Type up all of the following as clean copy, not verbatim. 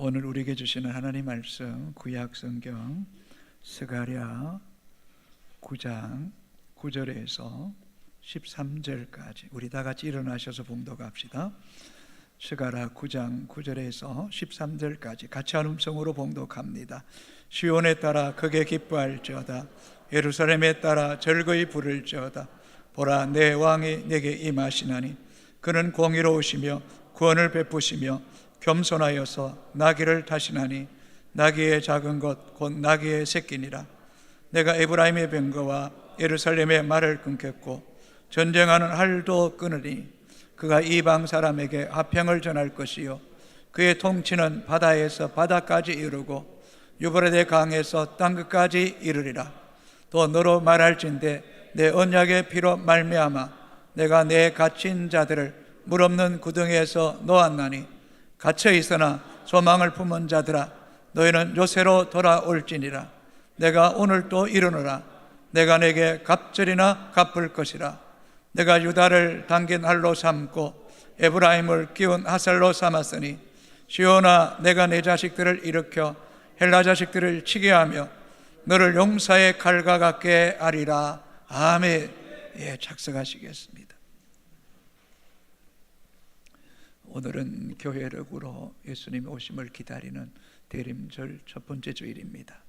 오늘 우리에게 주시는 하나님 말씀 구약 성경 스가랴 9장 9절에서 13절까지 우리 다 같이 일어나셔서 봉독합시다. 스가랴 9장 9절에서 13절까지 같이 한 음성으로 봉독합니다. 시온에 따라 크게 기뻐할지어다. 예루살렘에 따라 즐거이 부를지어다. 보라, 내 왕이 내게 임하시나니 그는 공의로우시며 구원을 베푸시며 겸손하여서 나귀를 타시나니 나귀의 작은 것 곧 나귀의 새끼니라. 내가 에브라임의 병거와 예루살렘의 말을 끊겠고 전쟁하는 활도 끊으니 그가 이방 사람에게 화평을 전할 것이요 그의 통치는 바다에서 바다까지 이르고 유브라데 강에서 땅끝까지 이르리라. 또 너로 말할진대 내 언약의 피로 말미암아 내가 내 갇힌 자들을 물 없는 구덩이에서 놓았나니 갇혀 있으나 소망을 품은 자들아 너희는 요새로 돌아올지니라. 내가 오늘 또 이르노라. 내가 내게 갑절이나 갚을 것이라. 내가 유다를 당긴 활로 삼고 에브라임을 끼운 화살로 삼았으니 시온아, 내가 내 자식들을 일으켜 헬라 자식들을 치게 하며 너를 용사의 칼과 같게 하리라. 아멘. 예, 착석하시겠습니다. 오늘은 교회력으로 예수님의 오심을 기다리는 대림절 첫 번째 주일입니다.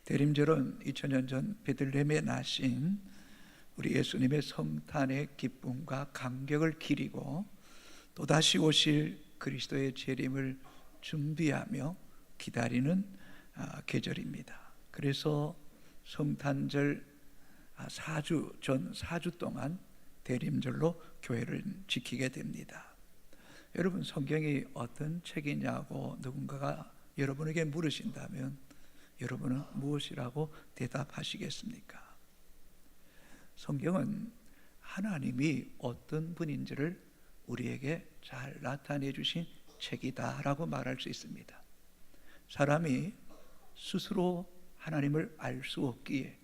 대림절은 2000년 전 베들레헴에 나신 우리 예수님의 성탄의 기쁨과 감격을 기리고 또다시 오실 그리스도의 재림을 준비하며 기다리는 계절입니다. 그래서 성탄절 4주 전 4주 동안 대림절로 교회를 지키게 됩니다. 여러분, 성경이 어떤 책이냐고 누군가가 여러분에게 물으신다면 여러분은 무엇이라고 대답하시겠습니까? 성경은 하나님이 어떤 분인지를 우리에게 잘 나타내 주신 책이다라고 말할 수 있습니다. 사람이 스스로 하나님을 알 수 없기에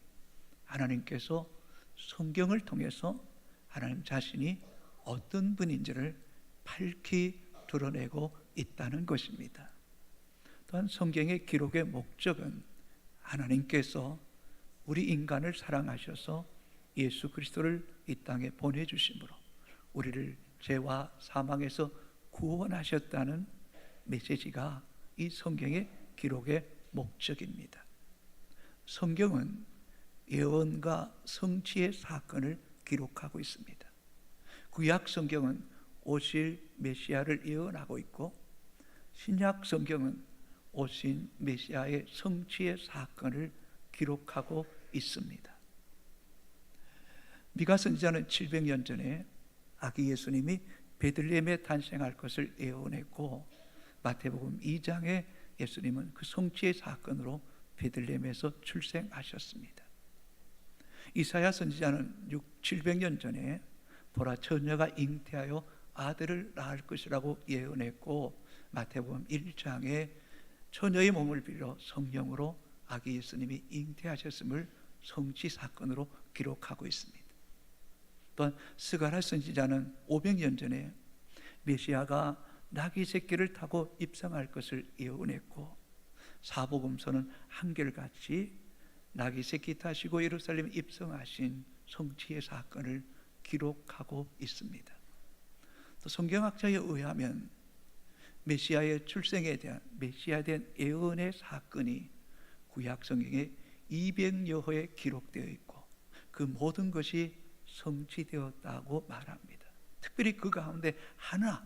하나님께서 성경을 통해서 하나님 자신이 어떤 분인지를 밝히 드러내고 있다는 것입니다. 또한 성경의 기록의 목적은 하나님께서 우리 인간을 사랑하셔서 예수 그리스도를 이 땅에 보내주심으로 우리를 죄와 사망에서 구원하셨다는 메시지가 이 성경의 기록의 목적입니다. 성경은 예언과 성취의 사건을 기록하고 있습니다. 구약 성경은 오실 메시아를 예언하고 있고 신약 성경은 오신 메시아의 성취의 사건을 기록하고 있습니다. 미가 선지자는 700년 전에 아기 예수님이 베들레헴에 탄생할 것을 예언했고 마태복음 2장에 예수님은 그 성취의 사건으로 베들레헴에서 출생하셨습니다. 이사야 선지자는 700년 전에 보라, 처녀가 잉태하여 아들을 낳을 것이라고 예언했고 마태복음 1장에 처녀의 몸을 빌려 성령으로 아기 예수님이 잉태하셨음을 성취 사건으로 기록하고 있습니다. 또한 스가랴 선지자는 500년 전에 메시아가 나귀 새끼를 타고 입성할 것을 예언했고 사복음서는 한결같이 나귀 새끼 타시고 예루살렘에 입성하신 성취의 사건을 기록하고 있습니다. 또 성경학자에 의하면 메시아의 출생에 대한 메시아에 대한 예언의 사건이 구약 성경에 200여 호에 기록되어 있고 그 모든 것이 성취되었다고 말합니다. 특별히 그 가운데 하나,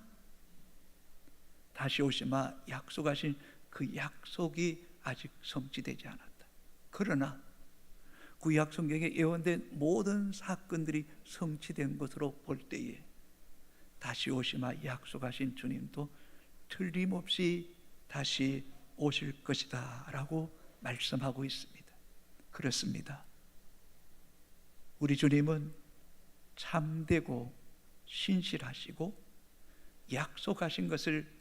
다시 오시마 약속하신 그 약속이 아직 성취되지 않았다. 그러나 구약 성경에 예언된 모든 사건들이 성취된 것으로 볼 때에 다시 오시마 약속하신 주님도 틀림없이 다시 오실 것이다 라고 말씀하고 있습니다. 그렇습니다. 우리 주님은 참되고 신실하시고 약속하신 것을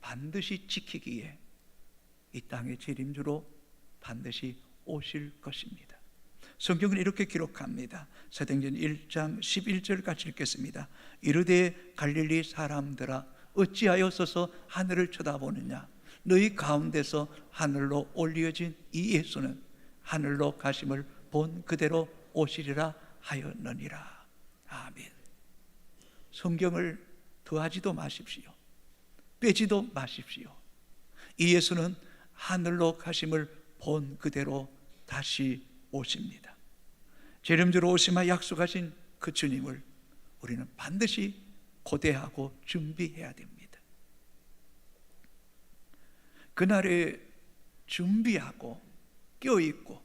반드시 지키기에 이 땅의 재림주로 반드시 오실 것입니다. 성경은 이렇게 기록합니다. 사도행전 1장 11절 같이 읽겠습니다. 이르되 갈릴리 사람들아 어찌하여 서서 하늘을 쳐다보느냐 너희 가운데서 하늘로 올려진 이 예수는 하늘로 가심을 본 그대로 오시리라 하였느니라. 아멘. 성경을 더하지도 마십시오. 빼지도 마십시오. 이 예수는 하늘로 가심을 본 그대로 다시 오십니다. 재림주로 오시마 약속하신 그 주님을 우리는 반드시 고대하고 준비해야 됩니다. 그날에 준비하고 껴있고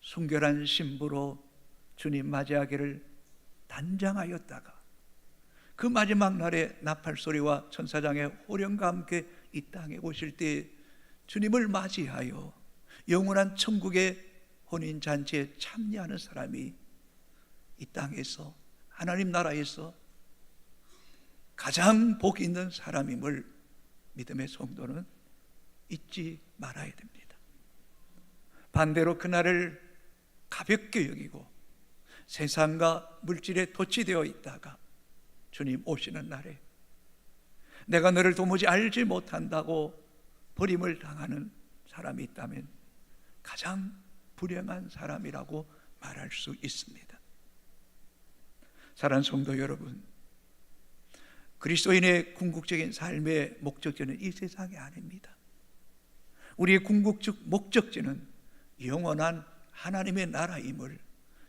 순결한 신부로 주님 맞이하기를 단장하였다가 그 마지막 날에 나팔소리와 천사장의 호령과 함께 이 땅에 오실 때 주님을 맞이하여 영원한 천국의 혼인잔치에 참여하는 사람이 이 땅에서 하나님 나라에서 가장 복 있는 사람임을 믿음의 성도는 잊지 말아야 됩니다. 반대로 그날을 가볍게 여기고 세상과 물질에 도취되어 있다가 주님 오시는 날에 내가 너를 도무지 알지 못한다고 버림을 당하는 사람이 있다면 가장 불행한 사람이라고 말할 수 있습니다. 사랑하는 성도 여러분, 그리스도인의 궁극적인 삶의 목적지는 이 세상이 아닙니다. 우리의 궁극적 목적지는 영원한 하나님의 나라임을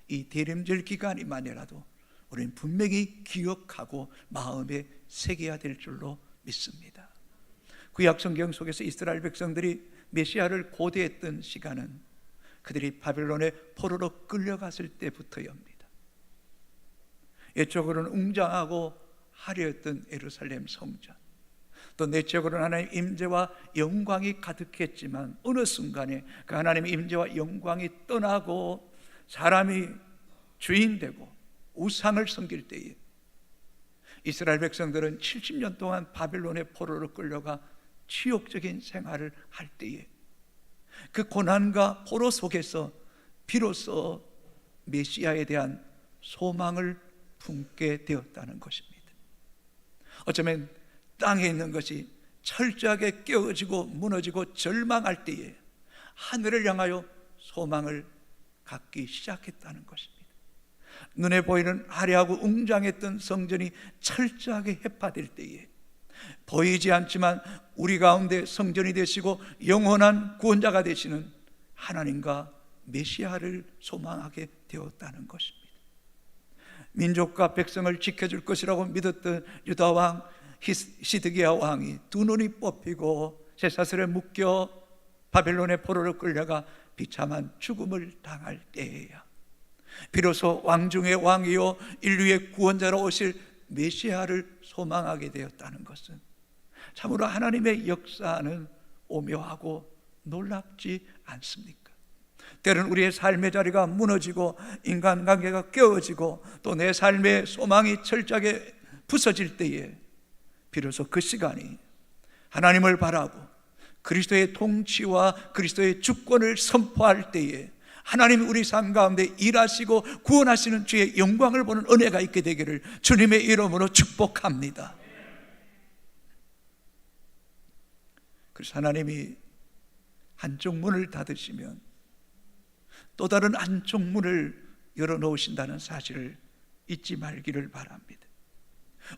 이 대림절 기간이만이라도 우리는 분명히 기억하고 마음에 새겨야 될 줄로 믿습니다. 구약 성경 속에서 이스라엘 백성들이 메시아를 고대했던 시간은 그들이 바벨론의 포로로 끌려갔을 때부터입니다. 옛적으로는 웅장하고 화려했던 예루살렘 성전, 또 내적으로는 하나님의 임재와 영광이 가득했지만 어느 순간에 그 하나님의 임재와 영광이 떠나고 사람이 주인 되고 우상을 섬길 때에 이스라엘 백성들은 70년 동안 바벨론의 포로로 끌려가 치욕적인 생활을 할 때에 그 고난과 포로 속에서 비로소 메시아에 대한 소망을 품게 되었다는 것입니다. 어쩌면 땅에 있는 것이 철저하게 깨어지고 무너지고 절망할 때에 하늘을 향하여 소망을 갖기 시작했다는 것입니다. 눈에 보이는 화려하고 웅장했던 성전이 철저하게 해파될 때에 보이지 않지만 우리 가운데 성전이 되시고 영원한 구원자가 되시는 하나님과 메시아를 소망하게 되었다는 것입니다. 민족과 백성을 지켜줄 것이라고 믿었던 유다 왕 시드기야 왕이 두 눈이 뽑히고 쇠사슬에 묶여 바벨론의 포로로 끌려가 비참한 죽음을 당할 때에야 비로소 왕 중의 왕이요 인류의 구원자로 오실 메시아를 소망하게 되었다는 것은 참으로 하나님의 역사는 오묘하고 놀랍지 않습니까? 때로는 우리의 삶의 자리가 무너지고 인간관계가 깨어지고 또 내 삶의 소망이 철저하게 부서질 때에 비로소 그 시간이 하나님을 바라고 그리스도의 통치와 그리스도의 주권을 선포할 때에 하나님이 우리 삶 가운데 일하시고 구원하시는 주의 영광을 보는 은혜가 있게 되기를 주님의 이름으로 축복합니다. 그래서 하나님이 한쪽 문을 닫으시면 또 다른 한쪽 문을 열어놓으신다는 사실을 잊지 말기를 바랍니다.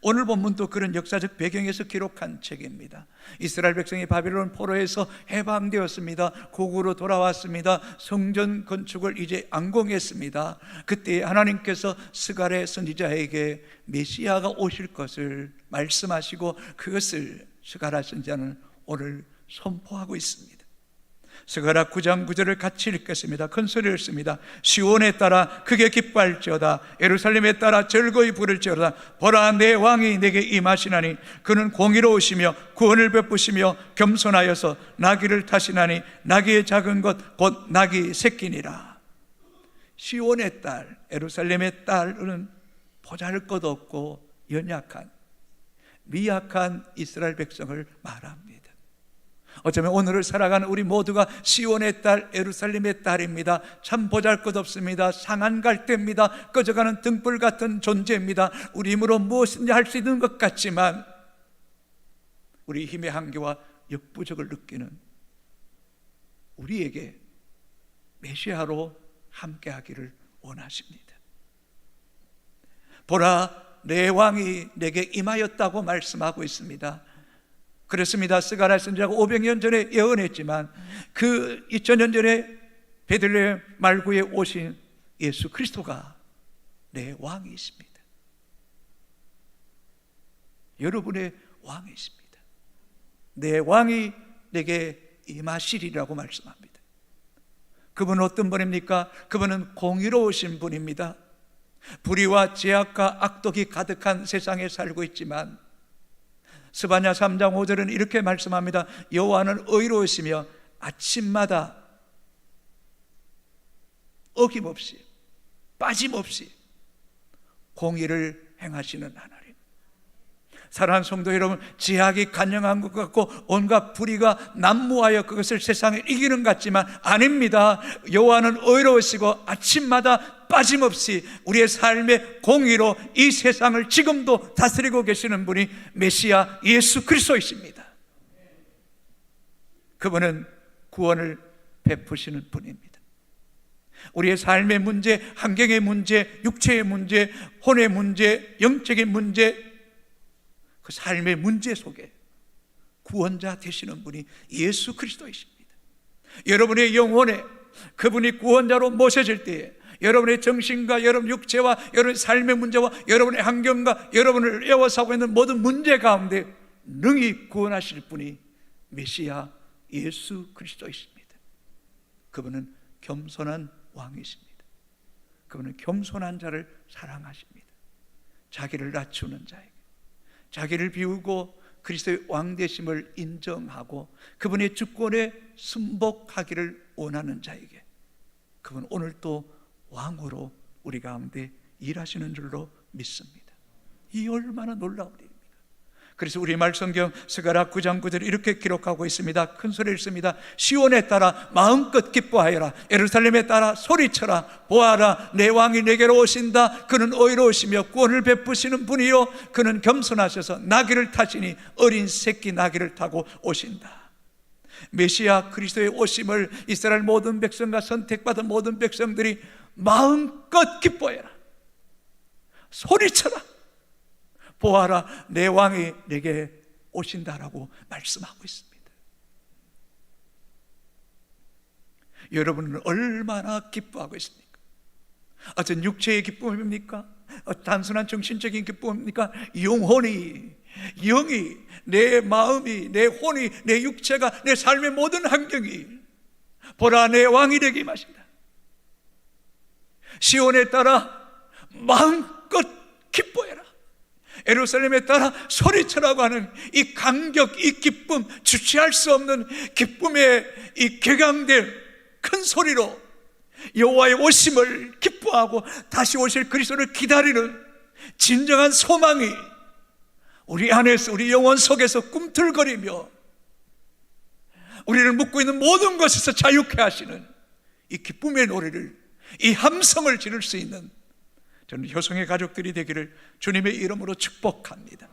오늘 본문도 그런 역사적 배경에서 기록한 책입니다. 이스라엘 백성이 바벨론 포로에서 해방되었습니다. 고국으로 돌아왔습니다. 성전 건축을 이제 완공했습니다. 그때 하나님께서 스가랴 선지자에게 메시아가 오실 것을 말씀하시고 그것을 스가랴 선지자는 오늘 선포하고 있습니다. 스가랴 9장 9절을 같이 읽겠습니다. 큰 소리를 씁니다. 시온에 따라 크게 기뻐할지어다. 예루살렘에 따라 즐거이 부를지어다. 보라, 내 왕이 내게 임하시나니 그는 공의로우시며 구원을 베푸시며 겸손하여서 나귀를 타시나니 나귀의 작은 것 곧 나귀 새끼니라. 시온의 딸, 예루살렘의 딸은 보잘것없고 연약한 미약한 이스라엘 백성을 말합니다. 어쩌면 오늘을 살아가는 우리 모두가 시온의 딸, 예루살렘의 딸입니다. 참 보잘것없습니다. 상한 갈대입니다. 꺼져가는 등불 같은 존재입니다. 우리 힘으로 무엇인지 할 수 있는 것 같지만 우리 힘의 한계와 역부족을 느끼는 우리에게 메시아로 함께하기를 원하십니다. 보라, 내 왕이 내게 임하였다고 말씀하고 있습니다. 그렇습니다. 스가랴 선지자가 500년 전에 예언했지만 그 2000년 전에 베들레헴 말구에 오신 예수 그리스도가 내 왕이십니다. 여러분의 왕이십니다. 내 왕이 내게 임하시리라고 말씀합니다. 그분은 어떤 분입니까? 그분은 공의로우신 분입니다. 불의와 죄악과 악독이 가득한 세상에 살고 있지만 스바냐 3장 5절은 이렇게 말씀합니다. 여호와는 의로우시며 아침마다 어김없이 빠짐없이 공의를 행하시는 하나님. 사랑하는 성도 여러분, 죄악이 간영한 것 같고 온갖 불의가 난무하여 그것을 세상에 이기는 것 같지만 아닙니다. 여호와는 의로우시고 아침마다 빠짐없이 우리의 삶의 공의로 이 세상을 지금도 다스리고 계시는 분이 메시아 예수 그리스도이십니다. 그분은 구원을 베푸시는 분입니다. 우리의 삶의 문제, 환경의 문제, 육체의 문제, 혼의 문제, 영적인 문제, 그 삶의 문제 속에 구원자 되시는 분이 예수 그리스도이십니다. 여러분의 영혼에 그분이 구원자로 모셔질 때에 여러분의 정신과 여러분 육체와 여러분의 삶의 문제와 여러분의 환경과 여러분을 에워싸고 있는 모든 문제 가운데 능히 구원하실 분이 메시아 예수 그리스도이십니다. 그분은 겸손한 왕이십니다. 그분은 겸손한 자를 사랑하십니다. 자기를 낮추는 자에게, 자기를 비우고 그리스도의 왕 되심을 인정하고 그분의 주권에 순복하기를 원하는 자에게 그분 오늘 또 왕으로 우리 가운데 일하시는 줄로 믿습니다. 이 얼마나 놀라운 일입니까? 그래서 우리 말성경 스가랴 9장 9절에 이렇게 기록하고 있습니다. 큰 소리를 씁니다. 시온에 따라 마음껏 기뻐하여라. 예루살렘에 따라 소리쳐라. 보아라, 내 왕이 내게로 오신다. 그는 의로우시며 구원을 베푸시는 분이요, 그는 겸손하셔서 나귀를 타시니 어린 새끼 나귀를 타고 오신다. 메시아 그리스도의 오심을 이스라엘 모든 백성과 선택받은 모든 백성들이 마음껏 기뻐해라. 소리쳐라. 보아라, 내 왕이 내게 오신다라고 말씀하고 있습니다. 여러분은 얼마나 기뻐하고 있습니까? 어떤 육체의 기쁨입니까? 단순한 정신적인 기쁨입니까? 영혼이, 영이, 내 마음이, 내 혼이, 내 육체가, 내 삶의 모든 환경이 보라, 내 왕이 되게 임하신다. 시온에 따라 마음껏 기뻐해라. 예루살렘에 따라 소리쳐라고 하는 이 감격, 이 기쁨, 주체할 수 없는 기쁨의 이 격양된 큰 소리로 여호와의 오심을 기뻐하고 다시 오실 그리스도를 기다리는 진정한 소망이 우리 안에서, 우리 영혼 속에서 꿈틀거리며 우리를 묶고 있는 모든 것에서 자유케 하시는 이 기쁨의 노래를, 이 함성을 지를 수 있는 저는 효성의 가족들이 되기를 주님의 이름으로 축복합니다.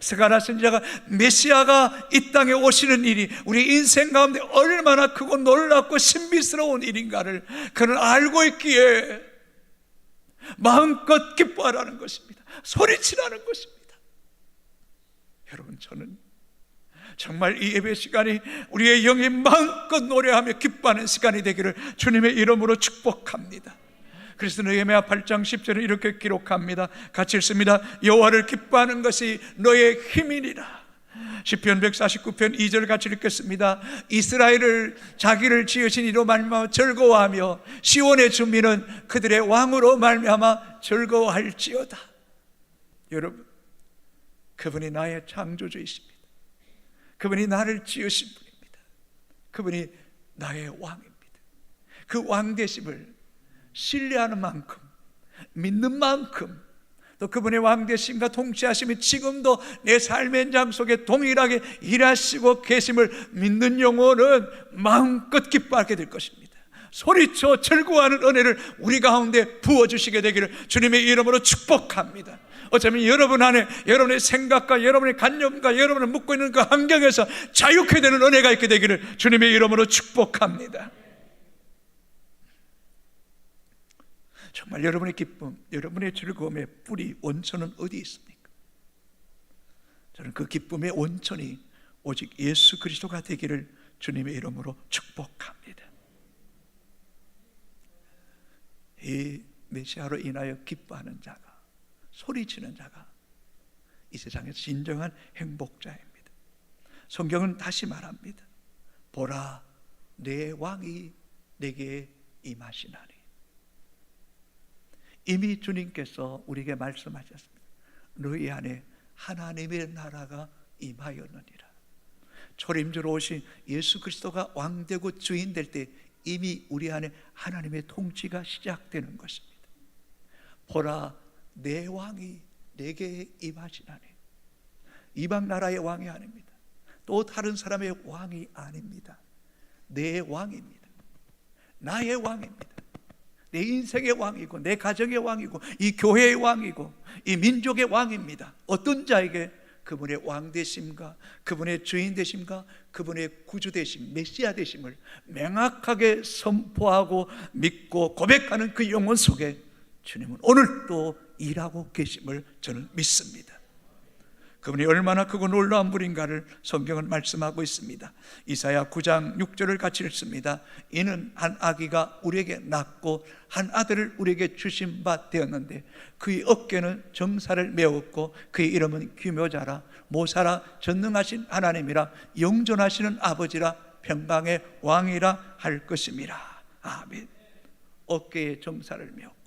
스가랴 선지자가 메시아가 이 땅에 오시는 일이 우리 인생 가운데 얼마나 크고 놀랍고 신비스러운 일인가를 그는 알고 있기에 마음껏 기뻐하라는 것입니다. 소리치라는 것입니다. 여러분, 저는 정말 이 예배 시간이 우리의 영이 마음껏 노래하며 기뻐하는 시간이 되기를 주님의 이름으로 축복합니다. 그래서 느헤미야 8장 10절에 이렇게 기록합니다. 같이 읽습니다. 여호와를 기뻐하는 것이 너의 힘이니라. 시편 149편 2절 같이 읽겠습니다. 이스라엘을 자기를 지으신 이로 말미암아 즐거워하며 시온의 주민은 그들의 왕으로 말미암아 즐거워할지어다. 여러분, 그분이 나의 창조주이십니다. 그분이 나를 지으신 분입니다. 그분이 나의 왕입니다. 그 왕되심을 신뢰하는 만큼, 믿는 만큼, 또 그분의 왕되심과 통치하심이 지금도 내 삶의 현장 속에 동일하게 일하시고 계심을 믿는 영혼은 마음껏 기뻐하게 될 것입니다. 소리쳐 즐거워하는 은혜를 우리 가운데 부어주시게 되기를 주님의 이름으로 축복합니다. 어쩌면 여러분 안에 여러분의 생각과 여러분의 관념과 여러분을 묶고 있는 그 환경에서 자유케 되는 은혜가 있게 되기를 주님의 이름으로 축복합니다. 정말 여러분의 기쁨, 여러분의 즐거움의 뿌리, 원천은 어디 있습니까? 저는 그 기쁨의 원천이 오직 예수 그리스도가 되기를 주님의 이름으로 축복합니다. 이 메시아로 인하여 기뻐하는 자가, 소리치는 자가 이 세상에서 진정한 행복자입니다. 성경은 다시 말합니다. 보라, 내 왕이 내게 임하시나니. 이미 주님께서 우리에게 말씀하셨습니다. 너희 안에 하나님의 나라가 임하였느니라. 초림주로 오신 예수 그리스도가 왕되고 주인 될 때 이미 우리 안에 하나님의 통치가 시작되는 것입니다. 보라, 내 왕이 내게 임하시나니. 이방 나라의 왕이 아닙니다. 또 다른 사람의 왕이 아닙니다. 내 왕입니다. 나의 왕입니다. 내 인생의 왕이고 내 가정의 왕이고 이 교회의 왕이고 이 민족의 왕입니다. 어떤 자에게? 그분의 왕 되심과 그분의 주인 되심과 그분의 구주 되심, 메시아 되심을 명확하게 선포하고 믿고 고백하는 그 영혼 속에 주님은 오늘도 일하고 계심을 저는 믿습니다. 그분이 얼마나 크고 놀라운 분인가를 성경은 말씀하고 있습니다. 이사야 9장 6절을 같이 읽습니다. 이는 한 아기가 우리에게 낳고 한 아들을 우리에게 주신 바 되었는데 그의 어깨는 정사를 메었고 그의 이름은 기묘자라, 모사라, 전능하신 하나님이라, 영존하시는 아버지라, 평강의 왕이라 할 것임이라. 아멘. 어깨에 정사를 메었고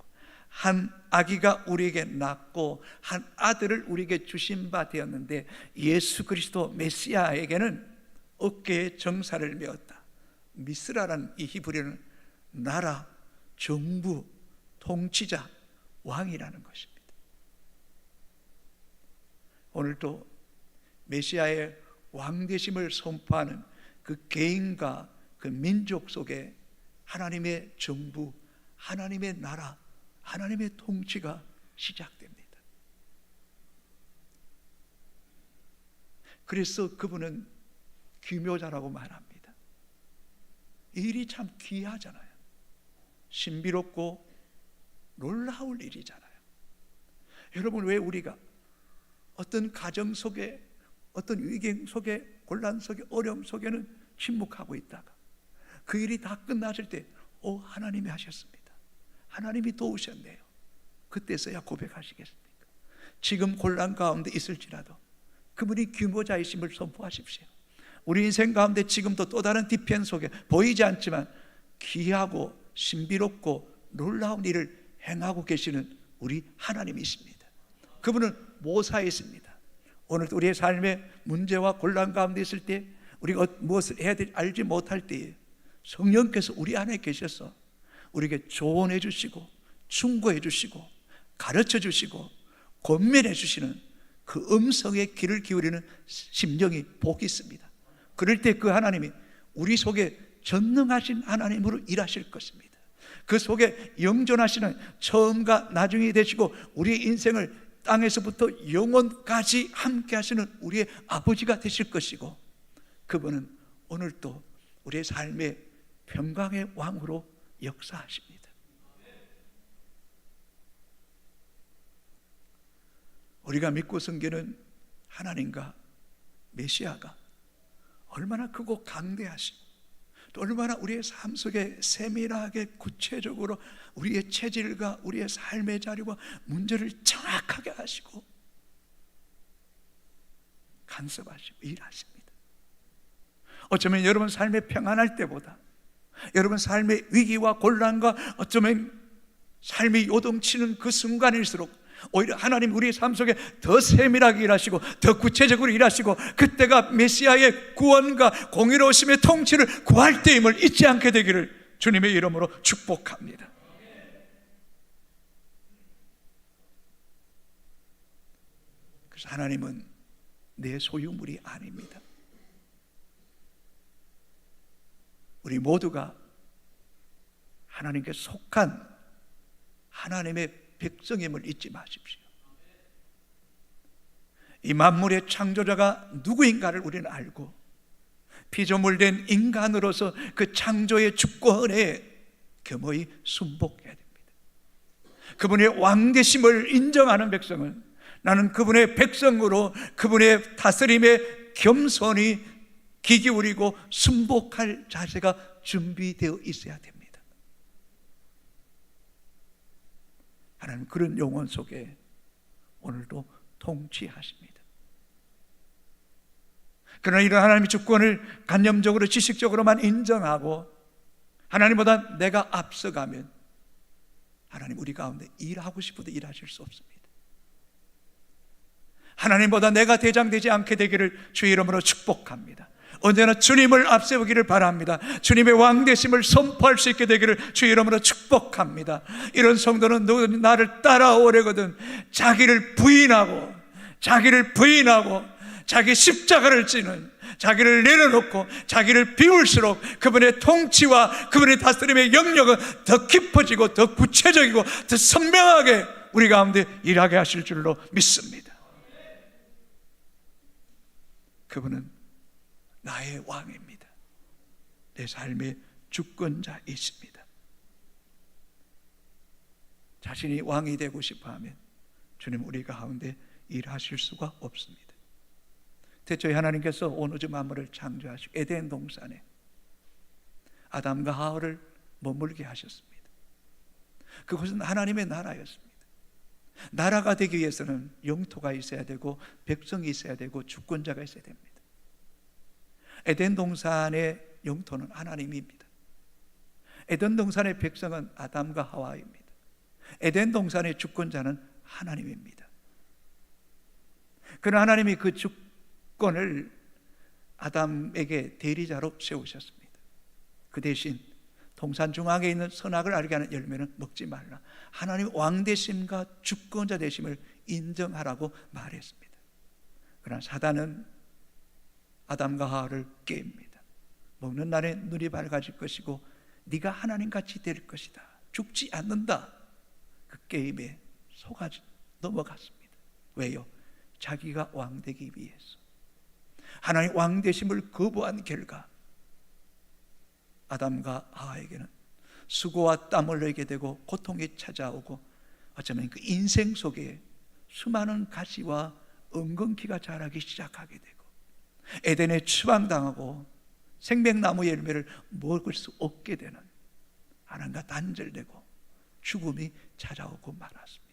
한 아기가 우리에게 낳고 한 아들을 우리에게 주신 바 되었는데 예수 그리스도 메시아에게는 어깨에 정사를 메었다. 미스라라는 이 히브리어는 나라, 정부, 통치자, 왕이라는 것입니다. 오늘도 메시아의 왕되심을 선포하는 그 개인과 그 민족 속에 하나님의 정부, 하나님의 나라, 하나님의 통치가 시작됩니다. 그래서 그분은 기묘자라고 말합니다. 이 일이 참 귀하잖아요. 신비롭고 놀라울 일이잖아요. 여러분, 왜 우리가 어떤 가정 속에, 어떤 위기 속에, 곤란 속에, 어려움 속에는 침묵하고 있다가 그 일이 다 끝났을 때 하나님이 하셨습니다, 하나님이 도우셨네요, 그때서야 고백하시겠습니까? 지금 곤란 가운데 있을지라도 그분이 규모자이심을 선포하십시오. 우리 인생 가운데 지금도 또 다른 뒤편 속에 보이지 않지만 귀하고 신비롭고 놀라운 일을 행하고 계시는 우리 하나님이십니다. 그분은 모사이십니다. 오늘 우리의 삶의 문제와 곤란 가운데 있을 때 우리가 무엇을 해야 될지 알지 못할 때에 성령께서 우리 안에 계셔서 우리에게 조언해 주시고 충고해 주시고 가르쳐 주시고 권면해 주시는 그 음성에 귀를 기울이는 심령이 복이 있습니다. 그럴 때 그 하나님이 우리 속에 전능하신 하나님으로 일하실 것입니다. 그 속에 영존하시는 처음과 나중이 되시고 우리의 인생을 땅에서부터 영원까지 함께 하시는 우리의 아버지가 되실 것이고, 그분은 오늘도 우리의 삶의 평강의 왕으로 역사하십니다. 우리가 믿고 섬기는 하나님과 메시아가 얼마나 크고 강대하시고 또 얼마나 우리의 삶 속에 세밀하게 구체적으로 우리의 체질과 우리의 삶의 자리와 문제를 정확하게 하시고 간섭하시고 일하십니다. 어쩌면 여러분 삶의 평안할 때보다 여러분 삶의 위기와 곤란과 어쩌면 삶이 요동치는 그 순간일수록 오히려 하나님 우리의 삶 속에 더 세밀하게 일하시고 더 구체적으로 일하시고 그때가 메시아의 구원과 공의로우심의 통치를 구할 때임을 잊지 않게 되기를 주님의 이름으로 축복합니다. 그래서 하나님은 내 소유물이 아닙니다. 우리 모두가 하나님께 속한 하나님의 백성임을 잊지 마십시오. 이 만물의 창조자가 누구인가를 우리는 알고 피조물된 인간으로서 그 창조의 주권에 겸허히 순복해야 됩니다. 그분의 왕되심을 인정하는 백성은 나는 그분의 백성으로 그분의 다스림에 겸손히 귀 기울이고 순복할 자세가 준비되어 있어야 됩니다. 하나님 그런 영혼 속에 오늘도 통치하십니다. 그러나 이런 하나님의 주권을 관념적으로 지식적으로만 인정하고 하나님보다 내가 앞서가면 하나님 우리 가운데 일하고 싶어도 일하실 수 없습니다. 하나님보다 내가 대장되지 않게 되기를 주의 이름으로 축복합니다. 언제나 주님을 앞세우기를 바랍니다. 주님의 왕되심을 선포할 수 있게 되기를 주의 이름으로 축복합니다. 이런 성도는 누구든지 나를 따라오려거든 자기를 부인하고 자기 십자가를 지는, 자기를 내려놓고 자기를 비울수록 그분의 통치와 그분의 다스림의 영역은 더 깊어지고 더 구체적이고 더 선명하게 우리 가운데 일하게 하실 줄로 믿습니다. 그분은 나의 왕입니다. 내 삶의 주권자이십니다. 자신이 왕이 되고 싶어하면 주님 우리 가운데 일하실 수가 없습니다. 대초에 하나님께서 온 우주 만물을 창조하시고 에덴 동산에 아담과 하와를 머물게 하셨습니다. 그것은 하나님의 나라였습니다. 나라가 되기 위해서는 영토가 있어야 되고 백성이 있어야 되고 주권자가 있어야 됩니다. 에덴 동산의 영토는 하나님입니다. 에덴 동산의 백성은 아담과 하와입니다. 에덴 동산의 주권자는 하나님입니다. 그러나 하나님이 그 주권을 아담에게 대리자로 세우셨습니다. 그 대신 동산 중앙에 있는 선악을 알게 하는 열매는 먹지 말라. 하나님 왕되심과 주권자 되심을 인정하라고 말했습니다. 그러나 사단은 아담과 하와를 깨입니다. 먹는 날에 눈이 밝아질 것이고 네가 하나님같이 될 것이다. 죽지 않는다. 그 게임에 속아 넘어갔습니다. 왜요? 자기가 왕되기 위해서. 하나님 왕되심을 거부한 결과 아담과 하와에게는 수고와 땀을 흘리게 되고 고통이 찾아오고 어쩌면 그 인생 속에 수많은 가시와 엉겅퀴가 자라기 시작하게 되고 에덴에 추방당하고 생명나무 열매를 먹을 수 없게 되는 하나님과 단절되고 죽음이 찾아오고 말았습니다.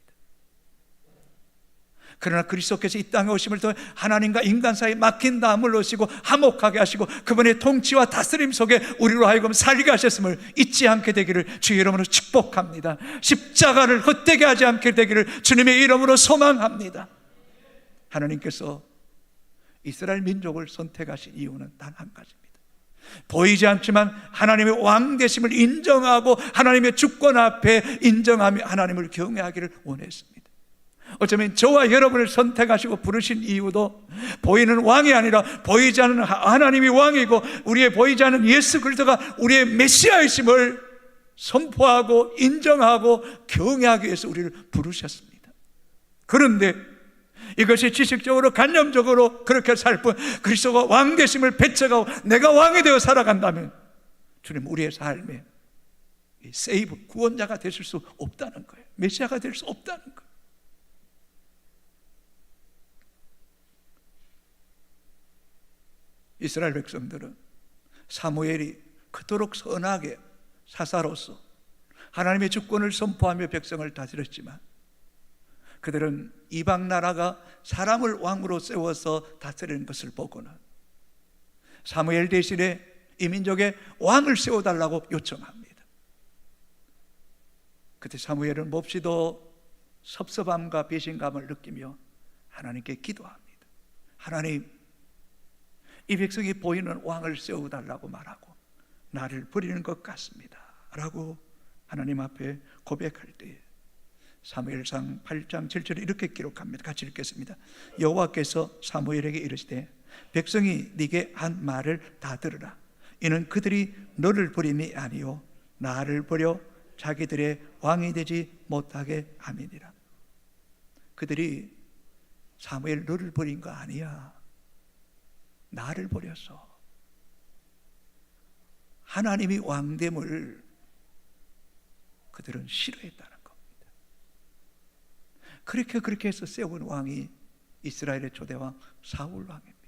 그러나 그리스도께서 이 땅에 오심을 통해 하나님과 인간 사이에 막힌 담을 놓으시고 화목하게 하시고 그분의 통치와 다스림 속에 우리로 하여금 살게 하셨음을 잊지 않게 되기를 주의 이름으로 축복합니다. 십자가를 헛되게 하지 않게 되기를 주님의 이름으로 소망합니다. 하나님께서 이스라엘 민족을 선택하신 이유는 단 한 가지입니다. 보이지 않지만 하나님의 왕되심을 인정하고 하나님의 주권 앞에 인정하며 하나님을 경외하기를 원했습니다. 어쩌면 저와 여러분을 선택하시고 부르신 이유도 보이는 왕이 아니라 보이지 않는 하나님이 왕이고 우리의 보이지 않는 예수 그리스도가 우리의 메시아이심을 선포하고 인정하고 경외하기 위해서 우리를 부르셨습니다. 그런데 이것이 지식적으로 관념적으로 그렇게 살 뿐 그리스도가 왕되심을 배척하고 내가 왕이 되어 살아간다면 주님 우리의 삶에 세이브 구원자가 되실 수 없다는 거예요. 메시아가 될 수 없다는 거예요. 이스라엘 백성들은 사무엘이 그토록 선하게 사사로서 하나님의 주권을 선포하며 백성을 다스렸지만 그들은 이방 나라가 사람을 왕으로 세워서 다스리는 것을 보고는 사무엘 대신에 이 민족에 왕을 세워달라고 요청합니다. 그때 사무엘은 몹시도 섭섭함과 배신감을 느끼며 하나님께 기도합니다. 하나님, 이 백성이 보이는 왕을 세워달라고 말하고 나를 버리는 것 같습니다 라고 하나님 앞에 고백할 때 사무엘상 8장 7절에 이렇게 기록합니다. 같이 읽겠습니다. 여호와께서 사무엘에게 이르시되 백성이 네게 한 말을 다 들으라. 이는 그들이 너를 버림이 아니요 나를 버려 자기들의 왕이 되지 못하게 함이니라. 그들이 사무엘 너를 버린 거 아니야. 나를 버렸어. 하나님이 왕됨을 그들은 싫어했다는 겁니다. 그렇게 해서 세운 왕이 이스라엘의 초대왕 사울 왕입니다.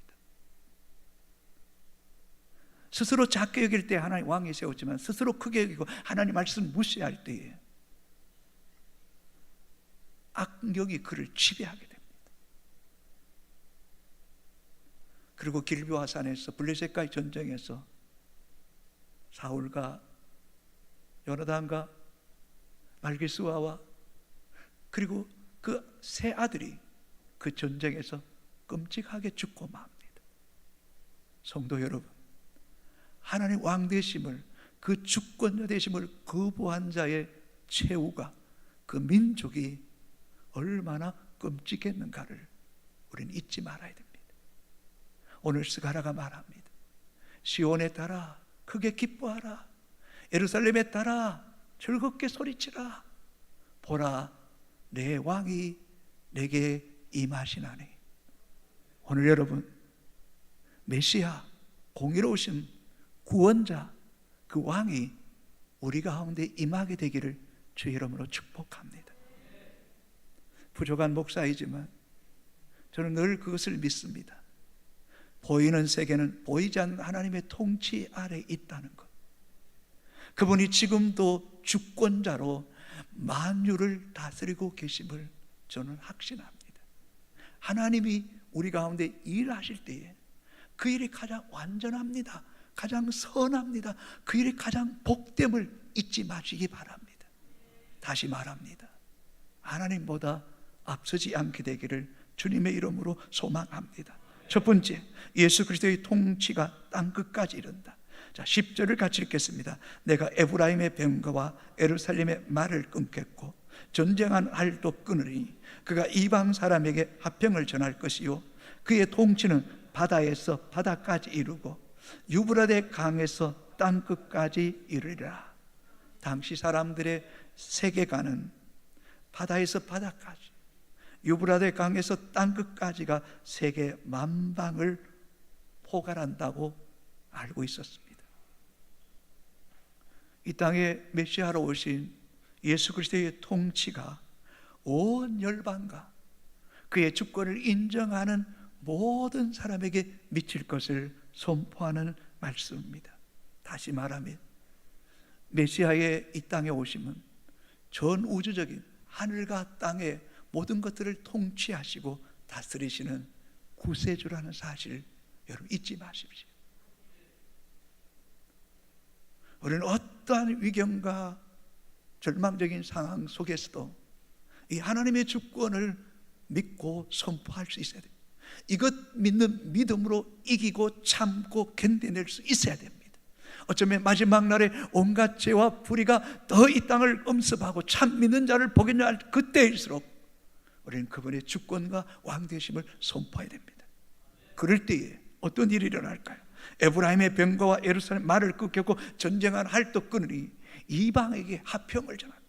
스스로 작게 여길 때 하나님 왕이 세웠지만 스스로 크게 여기고 하나님 말씀 무시할 때에 악령이 그를 지배하게 됩니다. 그리고 길보아 산에서 블레셋과의 전쟁에서 사울과 요나단과 말기스와와 그리고 그 세 아들이 그 전쟁에서 끔찍하게 죽고 맙니다. 성도 여러분, 하나님 왕 되심을, 그 주권자 되심을 거부한 자의 최후가, 그 민족이 얼마나 끔찍했는가를 우리는 잊지 말아야 됩니다. 오늘 스가랴가 말합니다. 시온에 따라 크게 기뻐하라. 예루살렘에 따라 즐겁게 소리치라. 보라, 내 왕이 내게 임하시나니. 오늘 여러분, 메시아, 공의로우신 구원자, 그 왕이 우리 가운데 임하게 되기를 주의 이름으로 축복합니다. 부족한 목사이지만 저는 늘 그것을 믿습니다. 보이는 세계는 보이지 않는 하나님의 통치 아래 있다는 것. 그분이 지금도 주권자로 만유를 다스리고 계심을 저는 확신합니다. 하나님이 우리 가운데 일하실 때에 그 일이 가장 완전합니다. 가장 선합니다. 그 일이 가장 복됨을 잊지 마시기 바랍니다. 다시 말합니다. 하나님보다 앞서지 않게 되기를 주님의 이름으로 소망합니다. 첫 번째, 예수 그리스도의 통치가 땅끝까지 이른다. 자, 10절을 같이 읽겠습니다. 내가 에브라임의 병거와 예루살렘의 말을 끊겠고 전쟁한 알도 끊으리니 그가 이방 사람에게 화평을 전할 것이요 그의 통치는 바다에서 바다까지 이르고 유브라데 강에서 땅끝까지 이르리라. 당시 사람들의 세계관은 바다에서 바다까지, 유브라데 강에서 땅끝까지가 세계 만방을 포괄한다고 알고 있었습니다. 이 땅에 메시아로 오신 예수 그리스도의 통치가 온 열방과 그의 주권을 인정하는 모든 사람에게 미칠 것을 선포하는 말씀입니다. 다시 말하면 메시아의 이 땅에 오심은 전 우주적인 하늘과 땅의 모든 것들을 통치하시고 다스리시는 구세주라는 사실 여러분 잊지 마십시오. 우리는 어떠한 위경과 절망적인 상황 속에서도 이 하나님의 주권을 믿고 선포할 수 있어야 됩니다. 이것 믿는 믿음으로 이기고 참고 견뎌낼 수 있어야 됩니다. 어쩌면 마지막 날에 온갖 죄와 불의가 더 이 땅을 엄습하고 참 믿는 자를 보겠냐 할 그때일수록 우리는 그분의 주권과 왕되심을 선포해야 됩니다. 그럴 때에 어떤 일이 일어날까요? 에브라임의 병거와 예루살렘 말을 끊겼고 전쟁한 할도 끊으니 이방에게 화평을 전한다.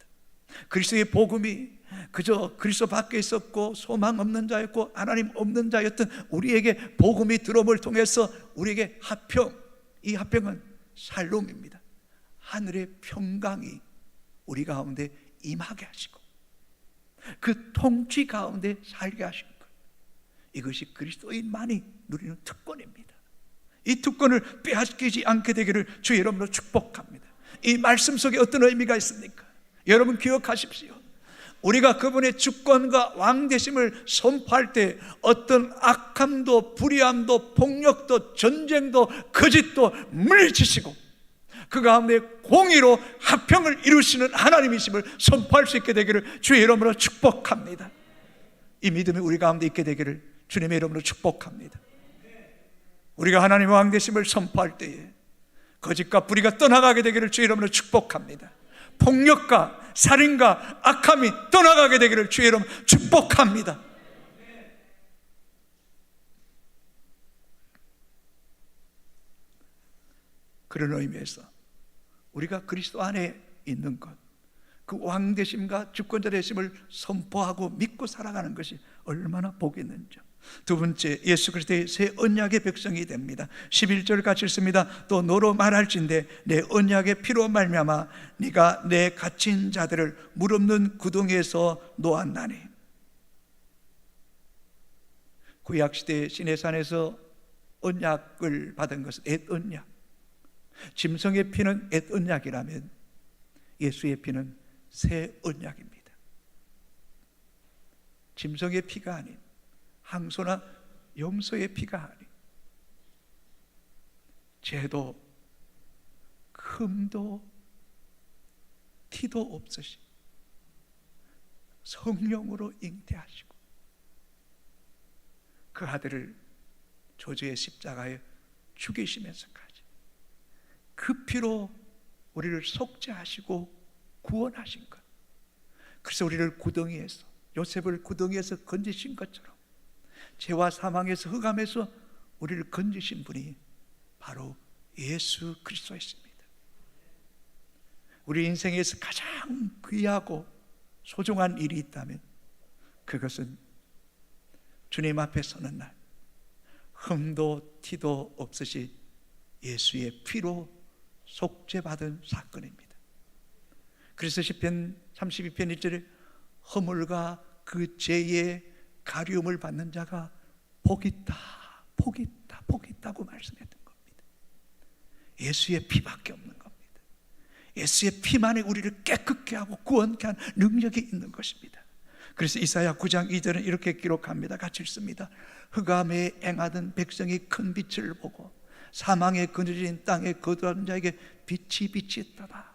그리스도의 복음이 그저 그리스도 밖에 있었고 소망 없는 자였고 하나님 없는 자였던 우리에게 복음이 들어옴을 통해서 우리에게 화평, 이 화평은 살롬입니다. 하늘의 평강이 우리 가운데 임하게 하시고 그 통치 가운데 살게 하신 것, 이것이 그리스도인만이 누리는 특권입니다. 이 특권을 빼앗기지 않게 되기를 주의 이름으로 축복합니다. 이 말씀 속에 어떤 의미가 있습니까? 여러분 기억하십시오. 우리가 그분의 주권과 왕되심을 선포할 때 어떤 악함도 불의함도 폭력도 전쟁도 거짓도 물리치시고 그 가운데 공의로 화평을 이루시는 하나님이심을 선포할 수 있게 되기를 주의 이름으로 축복합니다. 이 믿음이 우리 가운데 있게 되기를 주님의 이름으로 축복합니다. 우리가 하나님의 왕되심을 선포할 때에 거짓과 불의가 떠나가게 되기를 주의 이름으로 축복합니다. 폭력과 살인과 악함이 떠나가게 되기를 주의 이름으로 축복합니다. 그런 의미에서 우리가 그리스도 안에 있는 것, 그 왕되심과 주권자 되심을 선포하고 믿고 살아가는 것이 얼마나 복이 있는지. 두 번째, 예수 그리스도의 새 언약의 백성이 됩니다. 11절 같이 읽습니다. 또 너로 말할진대 내 언약의 피로 말미암아 네가 내 갇힌 자들을 물 없는 구덩이에서 놓았나니. 구약시대 시내산에서 언약을 받은 것은 앳 언약. 짐승의 피는 앳 언약이라면 예수의 피는 새 언약입니다. 짐승의 피가 아닌, 항소나 용서의 피가 아닌, 죄도 흠도 티도 없으신 성령으로 잉태하시고 그 아들을 저주의 십자가에 죽이시면서까지 그 피로 우리를 속죄하시고 구원하신 것. 그래서 우리를 구덩이에서, 요셉을 구덩이에서 건지신 것처럼 죄와 사망에서, 흑암에서 우리를 건지신 분이 바로 예수 그리스도이십니다. 우리 인생에서 가장 귀하고 소중한 일이 있다면 그것은 주님 앞에 서는 날 흠도 티도 없으시 예수의 피로 속죄받은 사건입니다. 그래서 시편 32편 1절에 허물과 그 죄의 가리움을 받는 자가 복 있다, 복 있다, 복 있다고 말씀했던 겁니다. 예수의 피밖에 없는 겁니다. 예수의 피만이 우리를 깨끗게 하고 구원케 한 능력이 있는 것입니다. 그래서 이사야 9장 2절은 이렇게 기록합니다. 같이 읽습니다. 흑암에 행하던 백성이 큰 빛을 보고 사망에 그늘진 땅에 거두는 자에게 빛이 비치었다.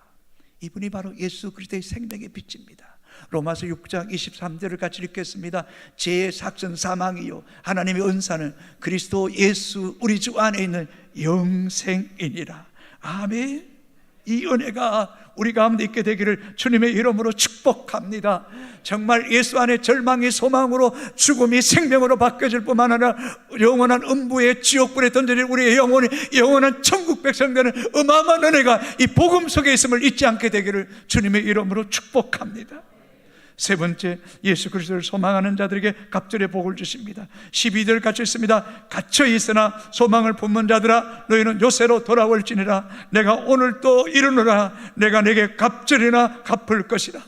이분이 바로 예수 그리스도의 생명의 빛입니다. 로마서 6장 23절을 같이 읽겠습니다. 죄의 삭선 사망이요 하나님의 은사는 그리스도 예수 우리 주 안에 있는 영생이니라. 아멘. 이 은혜가 우리 가운데 있게 되기를 주님의 이름으로 축복합니다. 정말 예수 안에 절망이 소망으로, 죽음이 생명으로 바뀌어질 뿐만 아니라 영원한 음부의 지옥불에 던져질 우리의 영혼이 영원한 천국 백성 되는 어마어마한 은혜가 이 복음 속에 있음을 잊지 않게 되기를 주님의 이름으로 축복합니다. 세 번째, 예수 그리스도를 소망하는 자들에게 갑절의 복을 주십니다. 12절 같이 있습니다. 갇혀 있으나 소망을 품는 자들아 너희는 요새로 돌아올지니라. 내가 오늘 또 이르노라. 내가 내게 갑절이나 갚을 것이라.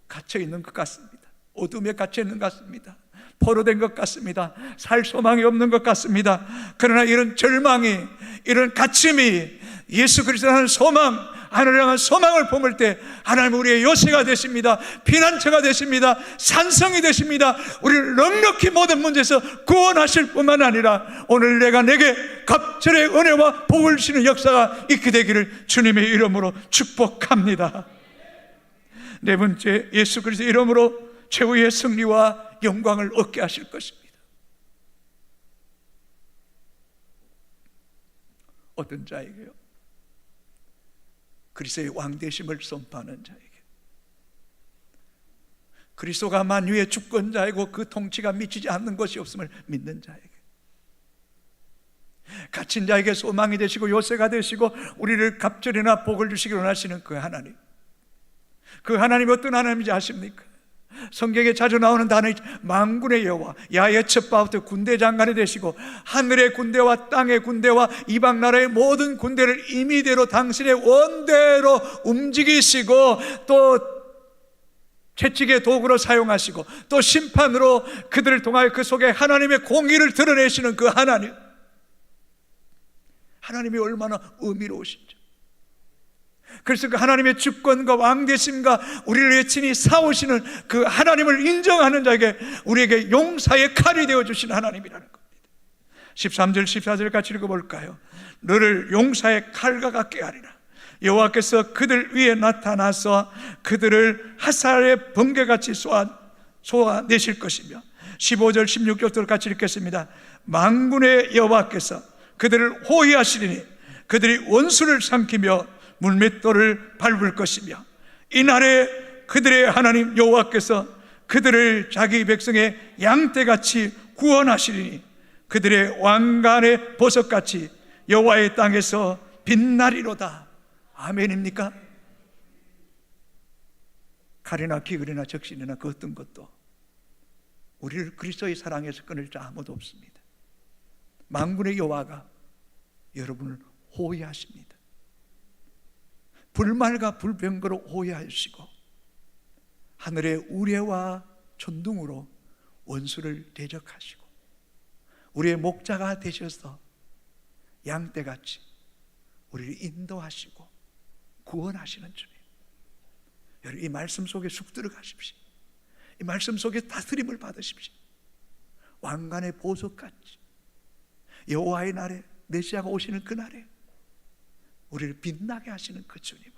갇혀 있는 것 같습니다. 어둠에 갇혀 있는 것 같습니다. 포로된 것 같습니다. 살 소망이 없는 것 같습니다. 그러나 이런 절망이, 이런 갇힘이 예수 그리스도라는 소망, 하늘을 향한 소망을 품을 때 하나님은 우리의 요새가 되십니다. 피난처가 되십니다. 산성이 되십니다. 우리를 넉넉히 모든 문제에서 구원하실 뿐만 아니라 오늘 내가 내게 갑절의 은혜와 복을 주시는 역사가 있게 되기를 주님의 이름으로 축복합니다. 네 번째, 예수 그리스도의 이름으로 최후의 승리와 영광을 얻게 하실 것입니다. 어떤 자에게요? 그리스도의 왕되심을 선포하는 자에게, 그리스도가 만유의 주권자이고 그 통치가 미치지 않는 것이 없음을 믿는 자에게, 갇힌 자에게 소망이 되시고 요새가 되시고 우리를 갑절이나 복을 주시기를 원하시는 그 하나님, 그 하나님이 어떤 하나님인지 아십니까? 성경에 자주 나오는 단어이 만군의 여호와, 야의 첩바부터 군대 장관이 되시고 하늘의 군대와 땅의 군대와 이방 나라의 모든 군대를 임의대로 당신의 원대로 움직이시고 또 채찍의 도구로 사용하시고 또 심판으로 그들을 통하여 그 속에 하나님의 공의를 드러내시는 그 하나님, 하나님이 얼마나 의미로우신지. 그래서 그 하나님의 주권과 왕되심과 우리를 위해 친히 싸우시는 그 하나님을 인정하는 자에게 우리에게 용사의 칼이 되어주신 하나님이라는 겁니다. 13절 14절 같이 읽어볼까요? 너를 용사의 칼과 같게 하리라. 여호와께서 그들 위에 나타나서 그들을 화살의 번개같이 쏘아내실 것이며 15절 16절도 같이 읽겠습니다. 만군의 여호와께서 그들을 호위하시리니 그들이 원수를 삼키며 물맷돌을 밟을 것이며 이날에 그들의 하나님 여호와께서 그들을 자기 백성의 양떼같이 구원하시리니 그들의 왕관의 보석같이 여호와의 땅에서 빛나리로다. 아멘입니까? 칼이나 기근이나 적신이나 그 어떤 것도 우리를 그리스도의 사랑에서 끊을 자 아무도 없습니다. 만군의 여호와가 여러분을 호위하십니다. 불말과 불병거로 호위하시고 하늘의 우레와 천둥으로 원수를 대적하시고 우리의 목자가 되셔서 양떼같이 우리를 인도하시고 구원하시는 주님, 여러분 이 말씀 속에 쑥 들어가십시오. 이 말씀 속에 다스림을 받으십시오. 왕관의 보석같이 여호와의 날에, 메시아가 오시는 그날에 우리를 빛나게 하시는 그 주님을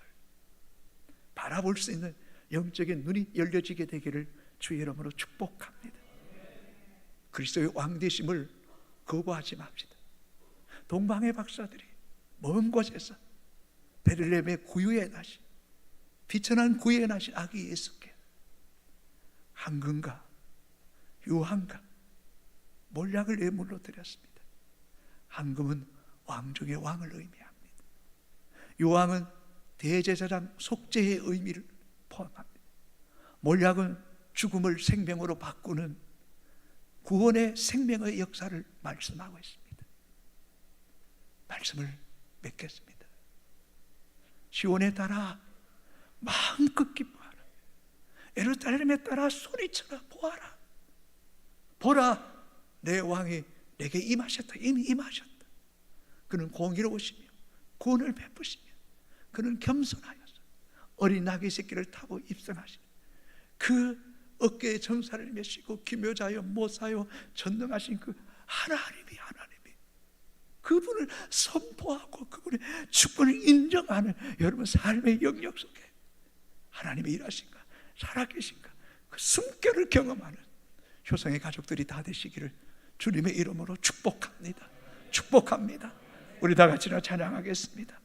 바라볼 수 있는 영적인 눈이 열려지게 되기를 주의 이름으로 축복합니다. 그리스도의 왕되심을 거부하지 맙시다. 동방의 박사들이 먼 곳에서 베들레헴의 구유에 나신, 비천한 구유에 나신 아기 예수께 황금과 유황과 몰약을 예물로 드렸습니다. 황금은 왕 중의 왕을 의미합니다. 유황은 대제사장 속죄의 의미를 포함합니다. 몰약은 죽음을 생명으로 바꾸는 구원의 생명의 역사를 말씀하고 있습니다. 말씀을 맺겠습니다. 시온에 따라 마음껏 기뻐하라. 예루살렘에 따라 소리쳐라. 보아라. 보라, 내 왕이 내게 임하셨다. 이미 임하셨다. 그는 공의로우시며 구원을 베푸시며 그는 겸손하여서 어린 나귀 새끼를 타고 입성하시니 그 어깨에 정사를 메시고 기묘자여 모사여 전능하신 그 하나님이 그분을 선포하고 그분의 주권을 인정하는 여러분 삶의 영역 속에 하나님의 일하신가, 살아계신가, 그 숨결을 경험하는 효성의 가족들이 다 되시기를 주님의 이름으로 축복합니다. 축복합니다. 우리 다 같이 찬양하겠습니다.